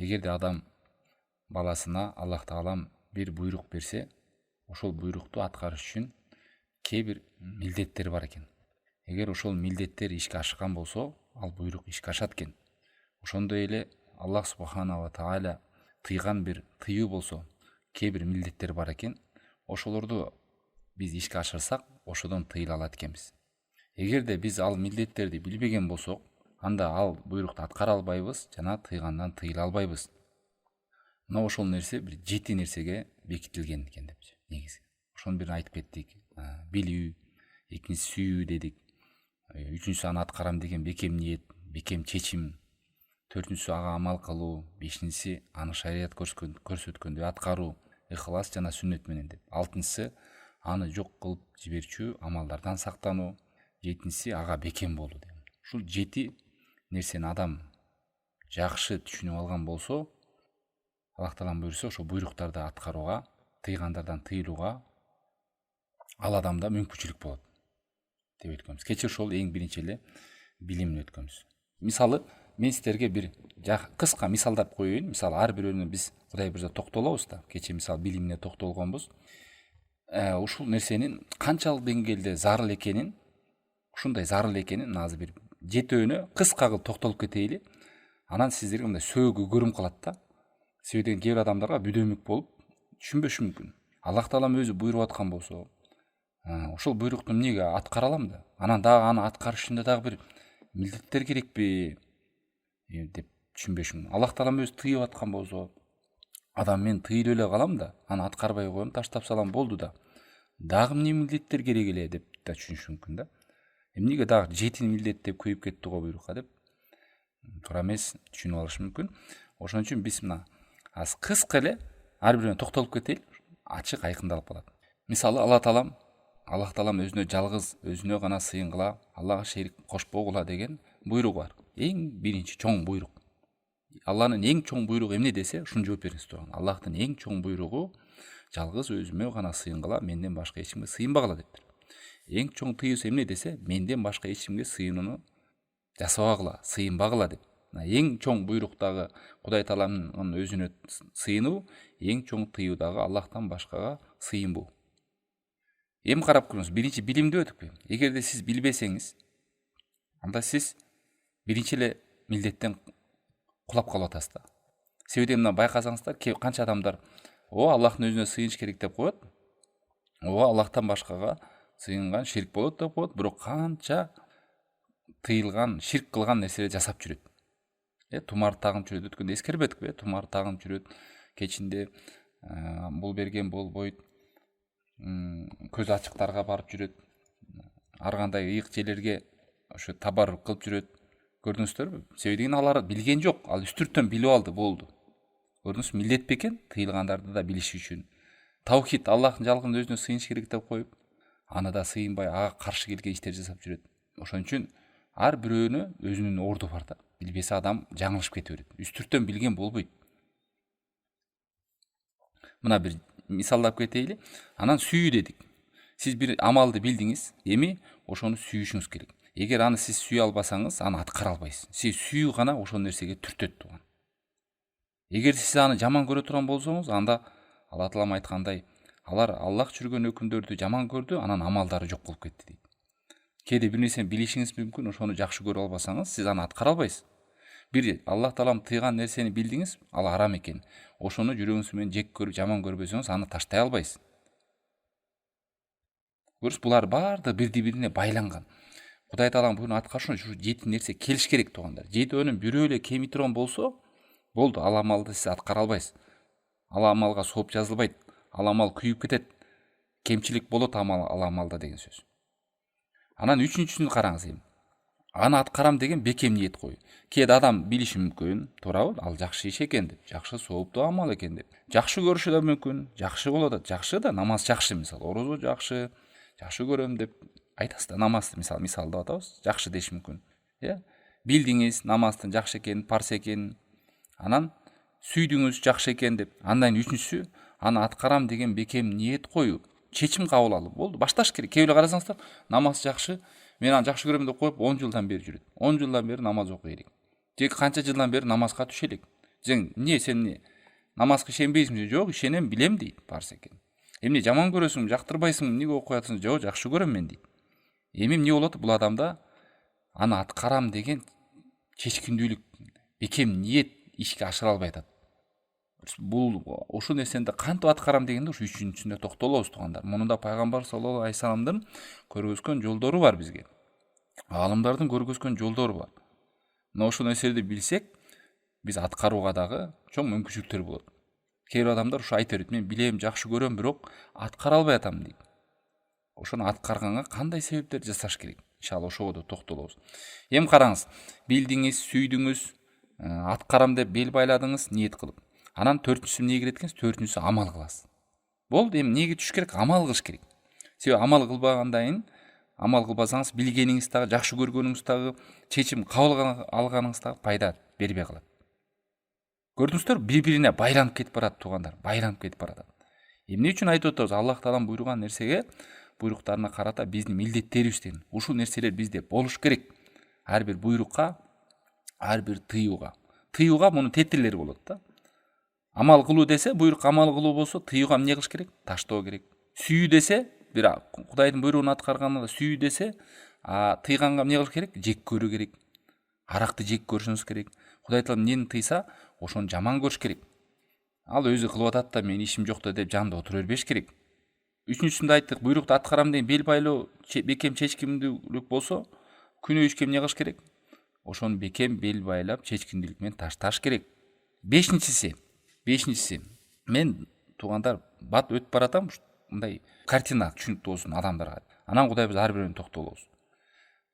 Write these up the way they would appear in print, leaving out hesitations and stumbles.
Эгерде адам баласына Аллах Таалам бир буйрук берсе, ошол буйрукту аткарыш үчүн кээ бир милдеттер бар экен. Эгер ошол милдеттер ишке ашкан болсо, ал буйрук ишке ашат экен. Ошондой эле Аллах Субханава Тааля тыйган бир тыюу болсо, кээ бир милдеттер бар экен. Ошолорду биз ишке ашырсак, ошодон тыйыла алат экенбиз. Эгерде биз ал милдеттерди билбеген болсок, анда ал буйрукту аткара албайбыз жана тыйгандан тыйыла албайбыз. Мына ошол нерсе бир 7 нерсеге бекитилген экен деп негизи. Ошону бир айтып кеттик. Билүү, экинчиси сүйүү дедик. Үчүнчүсү аны аткарам деген бекем ниет, бекем чечим. Төртүнчүсү ага амал кылуу, бешинчиси аны шарият көрсөткөндөй аткаруу, ыхлас жана сүннөт менен деп. Алтынчысы аны жок кылып жиберчү амалдардан сактануу, жетинчиси ага бекем болуу деген. Ушул 7 нерсени адам жакшы түшүнүп алган болсо, Аллах Таалам буйрса, ошо буйруктарды аткарууга, тыйгандардан тыйылууга ал адамда мүмкүнчүлүк болот деп өткөнбүз. Кечээ ошол эң биринчи эле билимин өткөнбүз. Мисалы, мен силерге бир кыска мисалдап коеюн. Мисалы, ар бирөөнү биз Кудай буйрса токтолобуз да. Кечээ мисалы билимине токтолгонбуз. Ушул нерсенин канчалык деңгээлде зарыл экенин, ушундай зарыл экенин азыр бир жетөөнө кыска кылып токтолуп кетейли. Анан сиздерге мындай сөөгү көрүм калат да. Себеби деген кээ бир адамдарга бүдөмүк болуп түшүнбөшү мүмкүн. Аллах Таалам өзү буйруп аткан болсо, ошол буйрукту эмнеге аткара алам да? Анан дагы аны аткарыш үчүн дагы бир милдеттер керекпи деп түшүнбөшүм. Аллах Таалам өзү тыйып аткан болсо, адам мен тыйылып эле калам да, аны аткарбай коем, таштап салам, болду да. Дагы эмне милдеттер керек эле деп да түшүнүш мүмкүн да. Эмнеге дагы 7 милдет деп көйүп кетти го буйрукка деп туура эмес түшүнүп алыш мүмкүн. Ошон үчүн биз мына аз кыска эле ар бирөөнө токтолуп кетели, ачык айкындалып калат. Мисалы, Аллах Таалам өзүнө жалгыз, өзүнө гана сыйынгыла, Аллага шерик кошпогула деген буйругу бар. Эң биринчи чоң буйрук. Алланын эң чоң буйругу эмне десе, ушуну жооп бериңиз турган. Аллахтын эң чоң буйругу жалгыз өзүмө гана сыйынгыла, менден башка эч кимге сыйынбагыла дептир. Эң чоң тыюусу эмне десе, менден башка эч кимге сыйынууну жасабагыла, сыйынбагыла деп. Эң чоң буйрук дагы Кудай Тааламдын өзүнө сыйынуу, эң чоң тыюу дагы Аллахтан башкага сыйынбоо. Эми карап көрүңүз, биринчи билимди өтүкпү? Эгерде сиз билбесеңиз, анда сиз биринчи эле милдеттен кулап калып атасыз да. Себеби мына байкасаңыздар, канча адамдар Аллахтын өзүнө сыйыныш керек деп коет. Аллахтан башкага сыйынган ширк болот деп коет, бирок канча тыйылган, ширк кылган нерселер жасап жүрөт. Тумарды тагып жүрөт, өткөндө эскербедикпи? Тумарды тагып жүрөт, кечинде бул берген болбойт, көз ачыктарга барып жүрөт, ар кандай ыйык жерлерге ошо табаррук кылып жүрөт. Көрдүңүздөрбү? Себеби деген алар билген жок, ал үстүртөн билип алды, болду. Көрдүңүз, милдет бекен тыйылгандарды да билиш үчүн. Таухид, Аллахтын жалгыз өзүнө сыйыныш керек деп коюп, аны да сыйынбай, ага каршы келген иштер жасап жүрөт. Ошон үчүн ар бирөөнү өзүнүн орду бар да. Билбесе адам жаңылышып кете берет. Үстүртөн билген болбойт. Мына бир мисалдап кетейли. Анан сүйүү дедик. Сиз бир амалды билдиңиз, эми ошону сүйүшүңүз керек. Эгер аны сиз сүйө албасаңыз, аны аткара албайсыз. Сиз сүйүү гана ошол нерсеге түртөт туган. Эгер сиз аны жаман көрө турган болсоңуз, анда Алла Таалам айткандай, алар Аллах жүргөн өкүмдөрдү жаман көрдү, анан амалдары жок болуп кетти дейт. Кээде бир нерсени билишиңиз мүмкүн, ошону жакшы көрө албасаңыз, сиз аны аткара албайсыз. Бир Аллах Таалам тыйган нерсени билдиңиз, ал арам экен. Ошону жүрөгүңүз менен жек көрүп, жаман көрбөсөңүз, аны таштай албайсыз. Көрүш, булар баардыгы бирди-бирине байланган. Кудай Таалам буну аткарыш үчүн 7 нерсе келиш керек тугандар. 7өөнүн бирөө эле кеми турган болсо, болду, ал амалды сиз аткара албайсыз. Ал амалга сооп жазылбайт, ал амал күйүп кетет. Кемчилик болот ал амалда деген сөз. Анан үчүнчүсүн караңыз эми. Аны аткарам деген бекем ниет кою. Кээде адам билиши мүмкүн, туурабы? Ал жакшы иш экен деп, жакшы сооптуу амал экен деп. Жакшы көрүшү да мүмкүн, жакшы болот, жакшы да, намаз жакшы, мисалы, орозо жакшы көрөм деп айтасыз да, намазды мисалдап атабыз, жакшы деш мүмкүн. Билдиңиз намаздын жакшы экенин, парз экенин, анан сүйдүңүз жакшы экен деп. Андан үчүнчүсү, аны аткарам деген бекем ниет коюп, чечим кабыл алып, болду, башташ керек. Кээ бирөө карасаңыздар, намаз жакшы, мен аны жакшы көрөм деп коюп 10 жылдан бери жүрөт. 10 жылдан бери намаз окуй элек. Же канча жылдан бери намазга түшө элек. Сен сен намазга ишенбейсиңби? Жок, ишенем, билем дейт барса экен. Эмне жаман көрөсүң, жактырбайсың, эмнеге окуй атасың? Жок, жакшы көрөм мен дейт. Эми эмне болот? Бул адамда аны аткарам деген чечкиндүүлүк, бекем ниет ишке ашыра албай атат. Бул ушул нерсени кантип аткарам дегенде ушу үчүнчүсүнө токтолобуз туугандар. Муну да пайгамбар саллаллаху алейхи вассаламдын көргөзгөн жолдору бар бизге. Аалымдардын көргөзгөн жолдору бар. Мына ушул нерселерди билсек, биз аткарууга дагы чоң мүмкүнчүлүктөр болот. Кээ бир адамдар ушу айта берет, мен билем, жакшы көрөм, бирок аткара албай атам дейт. Ошону аткарганга кандай себептерди жасаш керек? Иншалла ошого да токтолобуз. Эми караңыз, билдиңиз, сүйдүңүз, аткарам деп бел байладыңыз, ниет кылып. Анан төртүнчүсү эмне кирет экенсиз? Төртүнчүсү амал кыласыз. Болду, эми эмнеге түшүш керек? Амал кылыш керек. Себеби амал кылбагандайын, амал кылбасаңыз билгениңиз дагы, жакшы көргөнүңүз дагы, чечим кабыл алганыңыз дагы пайда бербей калат. Көрдүңүздөр, бири-бирине байланып кетип барат туугандар, байланып кетип барат. Эмне үчүн айтып атабыз? Аллах таалам буйруган нерсеге, буйруктарына карата биздин милдеттерибиз деген. Ушул нерселер бизде болуш керек. Ар бир буйрукка, ар бир тыюуга. Тыюуга мунун тетирлери болот да. Амал кылуу десе, буйрукка амал кылуу болсо, тыюуга эмне кылыш керек? Таштоо керек. Сүйүү десе, бир Кудайдын буйругун аткарганга сүйүү десе, тыйганга эмне кылыш керек? Жек көрүү керек. Аракты жек көрүшүңүз керек. Кудай таалам эмнени тыйса, ошону жаман көрүш керек. Ал өзү кылып атат да, мен ишим жок да деп жанында отура бербеш керек. Үчүнчүсүндө айттык, буйрукту аткарам деген бел байлоо, бекем чечкиндүүлүк болсо, күнөө ишке эмне кылыш керек? Ошону бекем бел байлап, чечкиндүүлүк менен ташташ керек. Бешинчиси, мен туугандар бат өтүп баратам, мындай картина түшүнүктүү болсун адамдарга. Анан Кудай биз ар бирөөнү токтолобуз.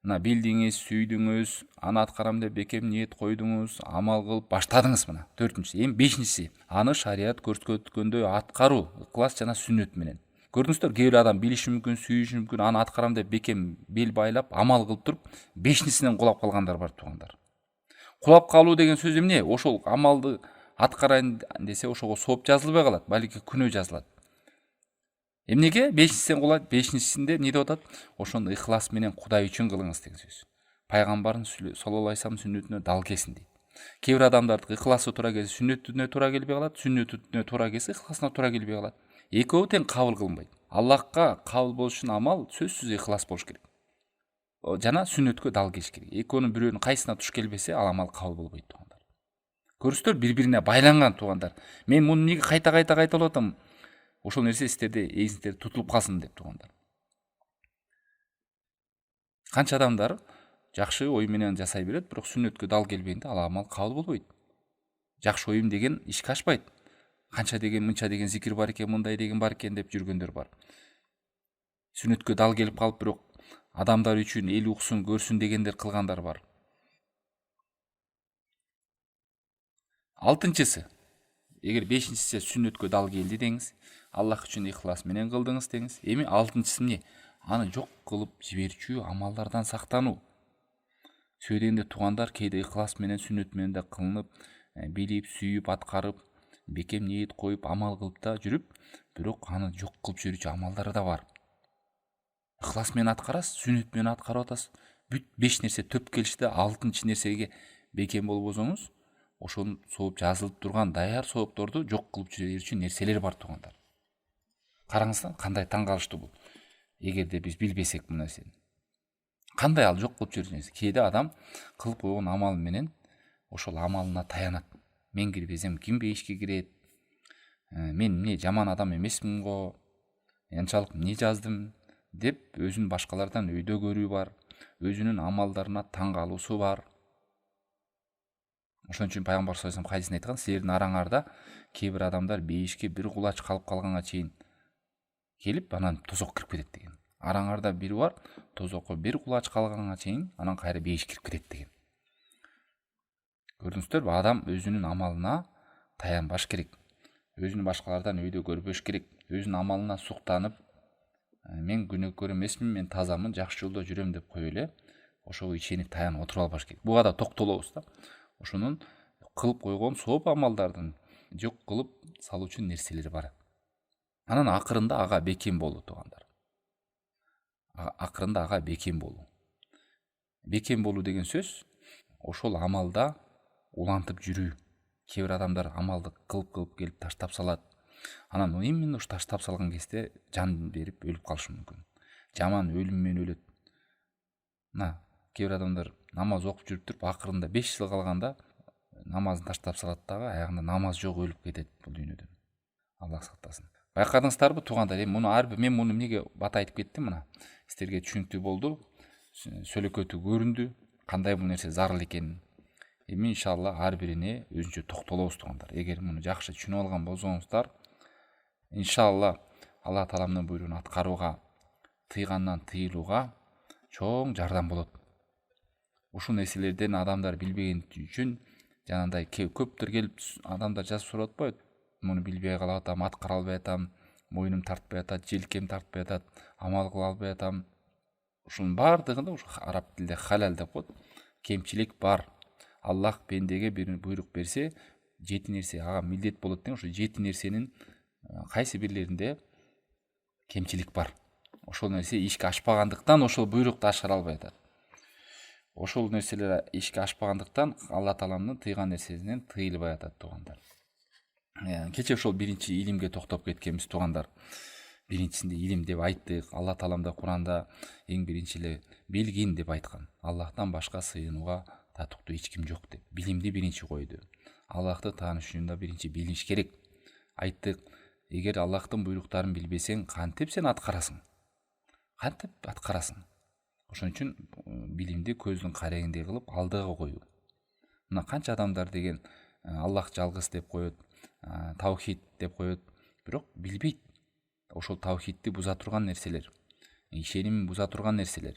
Мына билдиңиз, сүйдүңүз, аны аткарам деп бекем ниет койдуңуз, амал кылып баштадыңыз мына. Төртүнчүсү, эми бешинчиси, аны шарият көрсөткөндөй аткаруу, ыклас жана сүннөт менен. Көрдүңүздөр, кээ бир адам билиши мүмкүн, сүйүшү мүмкүн, аны аткарам деп бекем бел байлап, амал кылып туруп, бешинчисинен кулап калгандар бар туугандар. Кулап калуу деген сөз эмне? Ошол амалды аткарайын десе, ошого сооп жазылбай калат, балки күнөө жазылат. Эмнеге? Бешинчисинен кулат, бешинчисинде эмне деп атат? Ошону ыхлас менен Кудай үчүн кылыңыз деген сөз. Пайгамбардын саллаллаху алейхи вассалам сүннөтүнө дал келсин дейт. Кээ бир адамдардын ыхласы туура келсе, сүннөтүнө туура келбей калат, сүннөтүнө туура келсе, ыхласына туура келбей калат. Экөө тең кабыл кылынбайт. Аллахка кабыл болуш үчүн амал сөзсүз ыхлас болуш керек. Жана сүннөткө дал келиш керек. Экөөнүн бирөөнүн кайсына туш келбесе, ал амал кабыл болбойт туугандар. Көрүсүздөр, бири-бирине байланган туугандар. Мен муну эмнеге кайта кайталап атам? Ошол нерсе сиздерде эсиңиздерде тутулуп калсын деп туугандар. Канча адамдар жакшы ой менен жасай берет, бирок сүннөткө дал келбегенде ал амал кабыл болбойт. Жакшы оюм деген ишке ашпайт. Канча деген, мынча деген зикир бар экен, мындай деген бар экен деп жүргөндөр бар. Сүннөткө дал келип калып, бирок адамдар үчүн эл уксун, көрсүн дегендер кылгандар бар. Алтынчысы, эгер бешинчиси сүннөткө дал келди деңиз, Аллах үчүн ыхлас менен кылдыңыз деңиз. Эми алтынчысы эмне? Аны жок кылып жиберчү амалдардан сактануу. Сөйдегенде туугандар, кээде ыхлас менен, сүннөт менен да кылынып, билип, сүйүп, аткарып, бекем ниет коюп, амал кылып да жүрүп, бирок аны жок кылып жиберчү амалдар да бар. Ыхлас менен аткарасыз, сүннөт менен аткарып атасыз. Бүт 5 нерсе төп келиште 6-нчы нерсеге бекем болбосоңуз, ошону сооп жазылып турган даяр соопторду жок кылып жиберчү нерселер бар туугандар. Караңыздар, кандай таң калыштуу бул. Эгерде биз билбесек бул нерсени. Кандай ал жок кылып жиберчү нерсе? Кээде адам кылып койгон амалы менен ошол амалына таянат. Мен кирбесем ким бейишке кирет? Мен эмне жаман адам эмесмин го? Анчалык эмне жаздым деп өзүн башкалардан өйдө көрүү бар. Өзүнүн амалдарына таң калуусу бар. Ошон үчүн пайгамбар саллаллаху алейхи вассалам хадисинде айткан, силердин араңарда кээ бир адамдар бейишке бир кулач калып калганга чейин келип, анан тозокко кирип кетет деген. Араңарда бири бар, тозокко бир кулач калганга чейин анан кайра бейиш кирип кетет деген. Көрдүңүздөрбү, адам өзүнүн амалына таянбаш керек. Өзүнүн башкалардан өйдө көрбөш керек. Өзүнүн амалына суктанып, мен күнөөкөр эмесмин, мен тазамын, жакшы жолдо жүрөм деп кое эле, ошого ишенип таянып отуруп албаш керек. Буга да токтолобуз да. Ошонун кылып койгон сооп амалдардын жок кылып салуучу нерселери бар. Анан акырында ага бекем болуу туугандар. Акырында ага бекем болуу. Бекем болуу деген сөз ошол амалда улантып жүрүү. Кээ бир адамдар амалды кылып келип таштап салат. Анан именно ушу таштап салган кезде жан берип өлүп калышы мүмкүн. Жаман өлүм менен өлөт. Кээ бир адамдар намаз окуп жүрүп туруп акырында 5 жыл калганда намазын таштап салат дагы, аягында намаз жок өлүп кетет бул дүйнөдөн. Аллах сактасын. Байкадыңыздарбы туугандар? Муну мен муну эмнеге бата айтып кеттим мына? Силерге түшүнүктүү болду, сөйлөкөтү көрүндү, кандай бул нерсе зарыл экенин. Эми иншалла ар бирине өзүнчө токтолобуз туугандар. Эгер муну жакшы түшүнүп алган болсоңуздар, иншалла Алла Тааламдын буйругун аткарууга, тыйгандан тыйылууга чоң жардам болот. Ушул нерселерден адамдар билбеген үчүн жанагындай көптөр келип адамдар жазып сурап атпайбы? Муну билбей калып атам, аткара албай атам, мойнум тартпай атат, желкем тартпай атат, амал кыла албай атам. Ушунун баардыгында ушу араб тилинде халал деп коет. Кемчилик бар. Аллах пендеге бир буйрук берсе, 7 нерсе ага милдет болот деген, ошо 7 нерсенин кайсы бирлеринде кемчилик бар. Ошол нерсе ишке ашпагандыктан ошол буйрукту ашкара албай атат. Ошол нерселер ишке ашпагандыктан Алла Тааламдын тыйган нерсесинен тыйылбай атат туугандар. Кече ошол биринчи илимге токтоп кеткенбиз туугандар. Биринчисинде илим деп айттык. Алла Таалам да Куранда эң биринчи эле билгин деп айткан. Аллахтан башка сыйынууга татыктуу эч ким жок деп. Билимди биринчи койду. Аллахты тааныш үчүн да биринчи билиш керек. Айттык, эгер Аллахтын буйруктарын билбесең, кантип сен аткарасың? Кантип аткарасың? Ошон үчүн билимди көздүн карегиндей кылып алдыга коюу. Мына канча адамдар деген Аллах жалгыз деп коет, таухид деп коет, бирок билбейт. Ошол таухидти буза турган нерселер, ишенимин буза турган нерселер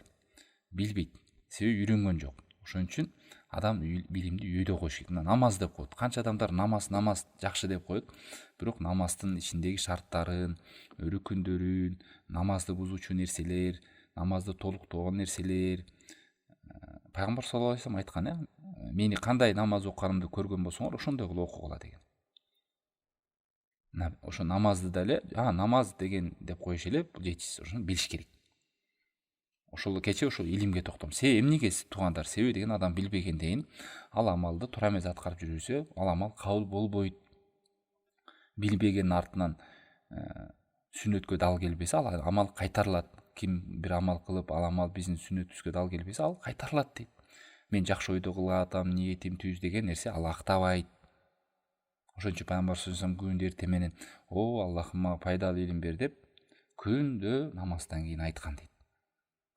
билбейт. Себеби үйрөнгөн жок. Ошон үчүн адам билимди үйдө коюш керек. Намаз деп коет. Канча адамдар намаз жакшы деп коет, бирок намаздын ичиндеги шарттарын, рүкүндөрүн, намазды бузуучу нерселер, намазды толуктогон нерселер, пайгамбар саллаллаху алейхи вассалам айткан, мени кандай намаз окуганымды көргөн болсоңор, ошондой кылып окугула деген. Ошо намазды деле, намаз деген деп коюш эле, бул жетишсиз, ошону билиш керек. Ошол кече ошол илимге токтом. Эмнеге туугандар? Себеби деген адам билбегенден ал амалды туура эмес аткарып жүрүрсө, ал амал кабыл болбойт. Билбегенин артынан сүннөткө дал келбесе, ал амал кайтарылат. Ким бир амал кылып, ал амал биздин сүннөтүбүзгө дал келбесе, ал кайтарылат дейт. Мен жакшы ойдо кылып атам, ниетим түз деген нерсе ал актабайт. Ошон үчүн пайгамбар саллаллаху алейхи вассалам күндө эртең "О, Аллахым мага пайдалуу илим бер" деп күндө намаздан кийин айткан дейт.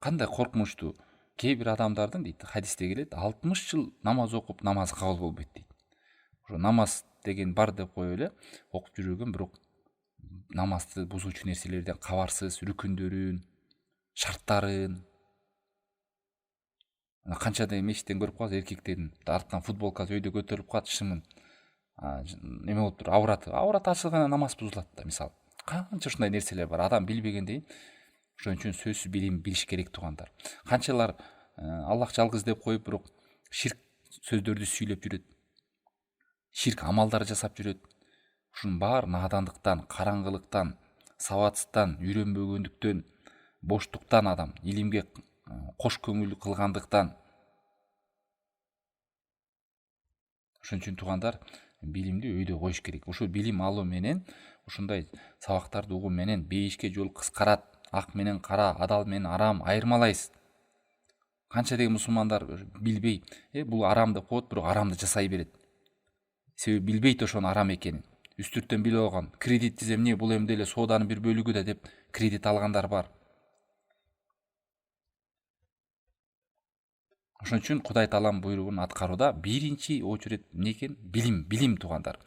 Кандай коркунучтуу. Кээ бир адамдардын дейт, хадисте келет, 60 жыл намаз окуп, намазы кабыл болбойт дейт. Ошо намаз деген бар деп коюп эле окуп жүргөн, бирок намазды бузуучу нерселерден кабарсыз, рүкүндөрүн, шарттарын. Канча мешіттен көрүп калабыз, эркектердин артынан футболкасы өйдө көтөрүлүп калат, шымын эме болуп туруп, аврат ачылганда намаз бузулат да, мисалы. Канча ушундай нерселер бар, адам билбегенден. Ошон үчүн сөзсүз билим билиш керек туугандар. Канчалар Аллах жалгыз деп коюп, бирок ширк сөздөрдү сүйлөп жүрөт. Ширк амалдар жасап жүрөт. Ушунун баары надандыктан, караңгылыктан, сабатсыздан, үйрөнбөгөндүктөн, боштуктан адам илимге кош көңүл кылгандыктан. Ошон үчүн туугандар, билимди өйдө коюш керек. Ошо билим алуу менен, ушундай сабактарды угуу менен бейишке жол кыскарат. Ак менен кара, адал менен арам айырмалайсыз. Канча деген мусулмандар билбей, бул арам деп коет, бирок арамды жасай берет. Себеби билбейт ошонун арам экенин. Үстүрттөн билип алган. Кредит десем, бул эми деле сооданын бир бөлүгү да деп кредит алгандар бар. Ошон үчүн Кудай Таалам буйругун аткарууда биринчи очередь эмне экен? Билим туугандар.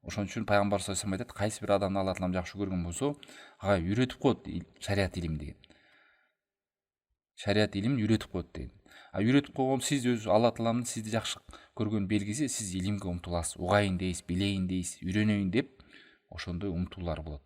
Ошон үчүн пайгамбар саллаллаху алейхи вассалам айтат, кайсы бир адамды Алла Таалам жакшы көргөн болсо, ага үйрөтүп коет шарият илим деген. Шарият илимин үйрөтүп коет деген. Үйрөтүп койгон сиз өзү Алла Тааламдын сизди жакшы көргөн белгиси, сиз илимге умтуласыз, угайын дейсиз, билейин дейсиз, үйрөнөйүн деп ошондой умтулуулар болот.